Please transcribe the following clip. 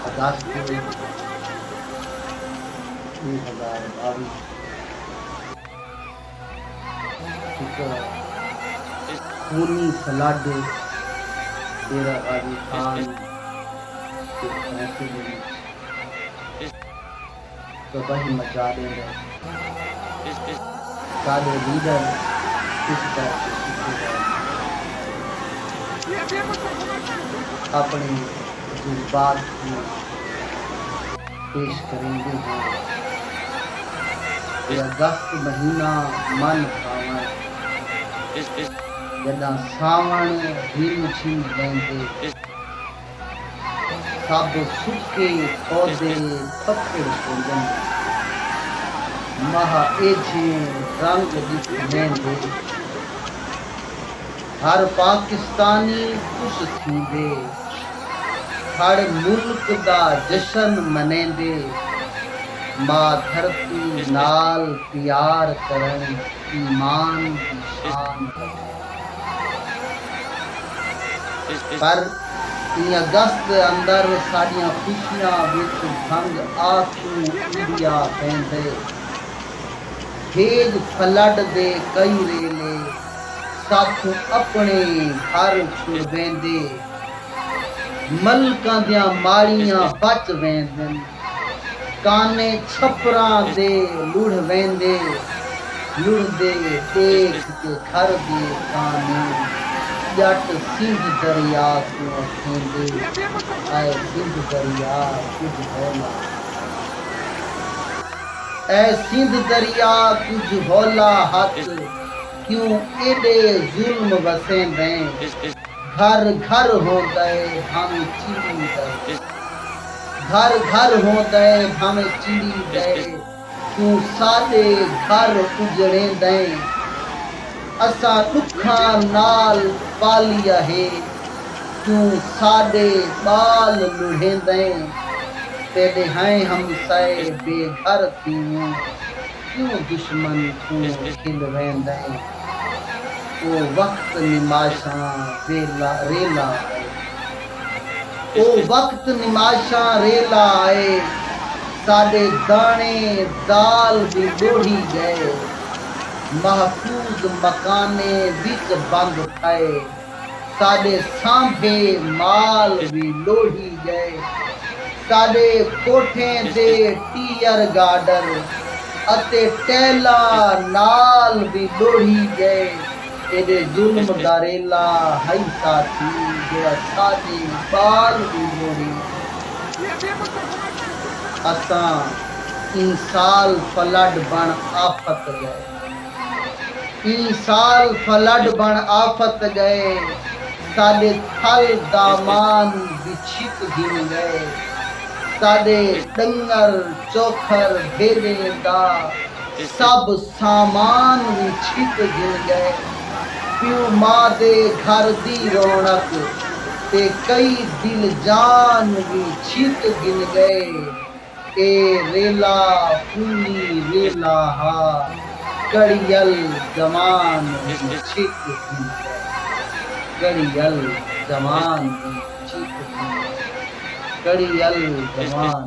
अगस्त 2022 खूनी फ्लड तेरा गाजी खान के फैसले में तबाही मचा देंगे। सारे लीडर इस तरह से अपने जज्बात को पेश करेंगे हैं। ये अगस्त महीना मन भावन जदा सावण हिम छिम लेंदे सब सुखे पौधे पत्ते छोड़न महा एझे रंग दिख लेंदे हर पाकिस्तानी खुश थींदे हर मुल्क दा जशन मनेंदे मां धरती नाल प्यार करन ईमान की शान। पर अगस्त अंदर साड़ियां खुशियां विच भंग आंसू इंडिया पैंदे हेज फ्लड दे कई रेले साथों अपने घर छुड़ वेंदे मलकां दियां माड़ियां बच वेंदन काने छपरां दे लुढ़ वेंदे लुढ़दे देख के घर दे काने जट सिंध दरिया को अखेंदे आए सिंध दरिया कुछ होला ऐ सिंध दरिया कुछ होला हाथ क्यों एडे जुल्म वसेंदे घर घर होंदे भावे चिड़ी दे घर घर होंदे भावे चिड़ी दे क्यों साडे घर उजड़ेंदे असा दुखा नाल पालिया है क्यों साडे बाल लुढ़ेंदे तेरे हैं हम साए बेघर थियूं क्यों दुश्मन को खिल वेंदे ओ वक्त निमाशा रेला रेला ओ वक्त निमाशा रेला आए साडे दाने दाल भी लोढ़ी गए महफूज मकाने विच बंद थाए साडे सांभे माल भी लोढ़ी गए साडे कोठे दे टीयर गार्डर अते टैला नाल भी लोढ़ी गए एदे जुल्म दारेला हई साथी जेड़ा साडे बाल भी लोढ़ी असा इन साल फ्लड बन आफत गए ई साल फ्लड बन आफत गए साडे थल दामान बिछित गिन गए साडे डंगर चोखर भेड़े दा सब सामान भी छित गिन गए प्यू मां दे घर दी रौनक ते कई दिल जान भी छित गिन गए ए रेला पूनी रेला हा कड़ियल जमान छित कड़ियल जमान छित कड़ियल जमान